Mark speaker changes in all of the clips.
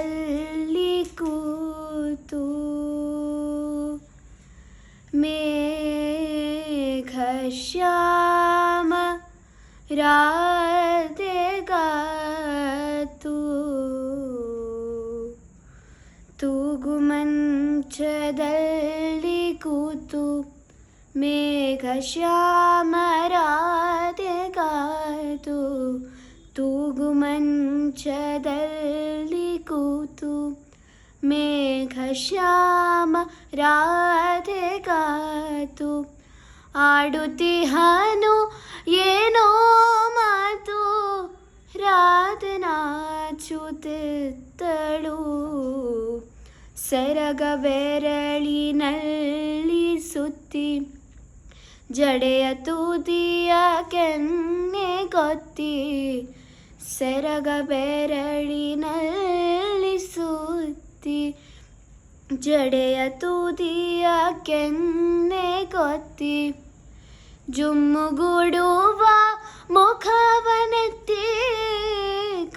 Speaker 1: ತೂಗುಮಂಚದಲ್ಲಿ ಕೂತು ಮೇಘಶ್ಯಾಮ ರಾಧೆಗಾತು ತೂಗುಮಂಚದಲ್ಲಿ ಕೂತು ಮೇಘಶ್ಯಾಮ ರಾಧೆಗಾತು ತೂಗುಮಂಚದಲ್ಲಿ ಕೂತು ಮೇಘಶ್ಯಾಮ ರಾಧೆಗಾತು ಆಡುತ್ತಿಹನು ಏನೋ ಮಾತು ರಾಧನಾಚುತ್ತಿದ್ದಳು ಸೆರಗ ಬೆರಳಿನಲ್ಲಿ ಸುತ್ತಿ ಜಡೆಯ ತೂದಿಯ ಕೆನ್ನೆ ಗೊತ್ತಿ ಸೆರಗ ಬೆರಳಿನಲ್ಲಿ ಸುತ್ತಿ ಜಡೆಯ ತೂದಿಯ ಕೆನ್ನೆ ಗೊತ್ತಿ ಜುಮ್ಮುಗೂಡುವ ಮುಖವನೆತ್ತಿ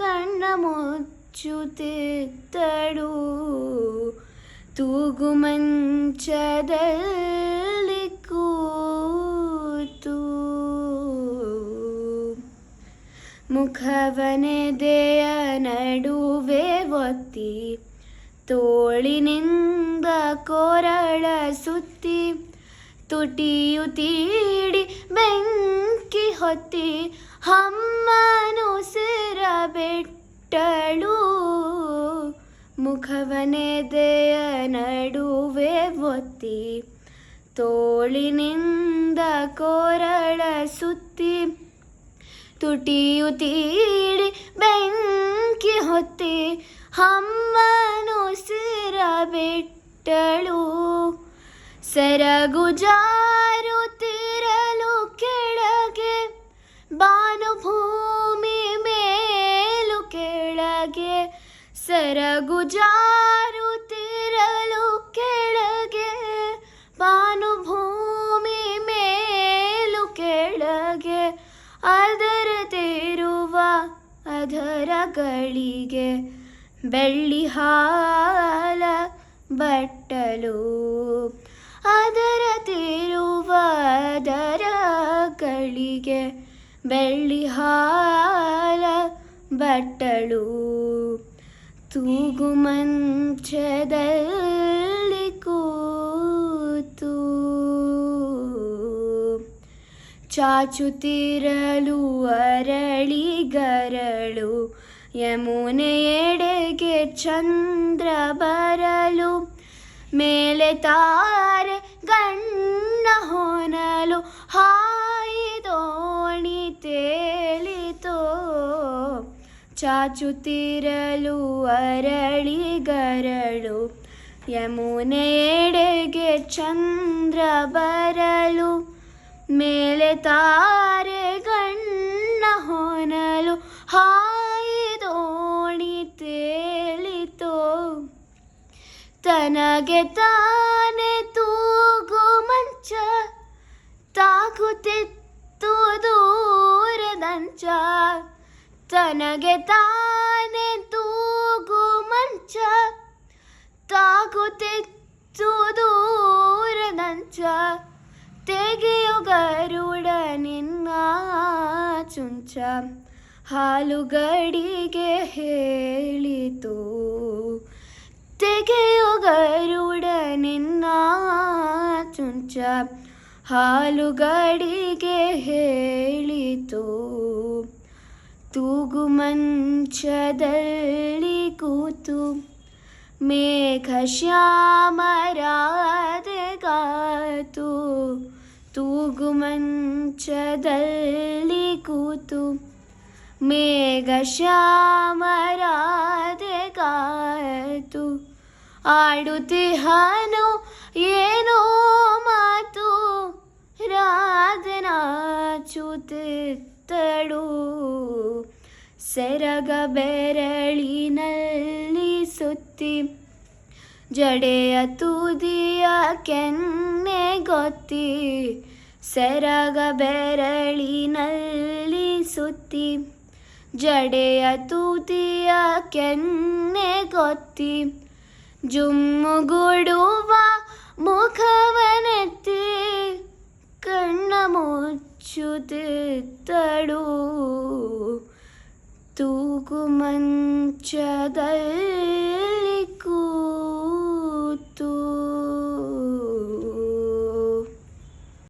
Speaker 1: ಕಣ್ಣ ಮುಚ್ಚುತ್ತಿದ್ದಳು ತೂಗುಮಂಚದಲ್ಲಿ ಕೂತು ಮುಖವನೆದೆಯ ನಡುವೆ ಒತ್ತಿ ತೋಳಿನಿಂದ ಕೊರಳ ಸುತ್ತಿ ತುಟಿಯು ತೀಡಿ ಬೆಂಕಿ ಹೊತ್ತಿ ಹಮ್ಮನು ಸಿರಬಿಟ್ಟಳು ಮುಖವನೆದೆಯ ನಡುವೆ ಒತ್ತಿ ತೋಳಿನಿಂದ ಕೊರಳ ಸುತ್ತಿ ತುಟಿಯು ತೀಡಿ ಬೆಂಕಿ ಹೊತ್ತಿ ಹಮ್ಮನು ಸಿರಬಿಟ್ಟಳು ಸೆರಗು ಜಾರುತ್ತಿರಲು ಕೆಳಗೆ ಭಾನುಭೂಮಿ ಮೇಲು ಕೆಳಗೆ ಸೆರಗು ಜಾರುತ್ತಿರಲು ಕೆಳಗೆ ಭಾನುಭೂಮಿ ಮೇಲು ಕೆಳಗೆ ಅದರ ತೇರುವ ಅಧರಗಳಿಗೆ ಬೆಳ್ಳಿ ಹಾಲ ಬಟ್ಟಲು ಅದರ ತೇರುವ ಅದರಗಳಿಗೆ ಬೆಳ್ಳಿ ಹಾಲ ಬಟ್ಟಳು ತೂಗುಮಂಚದಲ್ಲಿ ಕೂತು ಚಾಚುತ್ತಿರಲು ಅರಳಿಗರಳು ಯಮುನೆಯೆಡೆಗೆ ಚಂದ್ರ ಬರಲು ಮೇಲೆ ತಾರೆ ಗಣ್ಣ ಹೊನಲು ಹಾಯಿದೋಣಿ ತೇಲಿತೋ ಚಾಚುತ್ತಿರಲು ಅರಳಿಗರಳು ಯಮುನೆಯೆಡೆಗೆ ಚಂದ್ರ ಬರಲು ಮೇಲೆ ತಾರೆ ಗಣ್ಣ ಹೊನಲು ಹಾಯಿದೋಣಿ ತೇಲಿತೋ ತನಗೆ ತಾನೆ ತೂಗು ಮಂಚ ತಾಕುತ್ತಿತ್ತು ದೂರದಂಚ ತನಗೆ ತಾನೆ ತೂಗು ಮಂಚ ತಾಕುತ್ತಿತ್ತು ದೂರದಂಚ ತೆಗೆಯು ಗರುಡ ನಿನ್ನ ಚುಂಚ ಹಾಲುಗಡಿಗೆ ಹೇಳಿತು ತೆಗೆಯು ಗರುಡ ನಿನ್ನ ಚುಂಚ ಹಾಲುಗಡಿಗೆ ಹೇಳಿತು ತೂಗುಮಂಚದಲ್ಲಿ ಕೂತು ಮೇಘಶ್ಯಾಮ ರಾಧೆಗಾತು ತೂಗುಮಂಚದಲ್ಲಿ ಕೂತು ಮೇಘಶ್ಯಾಮ ರಾಧೆಗಾತು ಆಡುತ್ತಿಹನು ಏನೋ ಮಾತು ರಾಧನಾಚುತ್ತಿದ್ದಳು ಸೆರಗ ಬೆರಳಿನಲ್ಲಿ ಸುತ್ತಿ ಜಡೆಯ ತುದಿಯ ಕೆನ್ನೆ ಗೊತ್ತಿ ಸೆರಗ ಬೆರಳಿನಲ್ಲಿ ಸುತ್ತಿ ಜಡೆಯ ತೂತಿಯ ಕೆನ್ನೆ ಕೊತ್ತಿ ಜುಮ್ಮುಗೂಡುವ ಮುಖವನೆತ್ತಿ ಕಣ್ಣ ಮುಚ್ಚುತ್ತಿದ್ದಳು ತೂಗು ಮಂಚದಲ್ಲಿ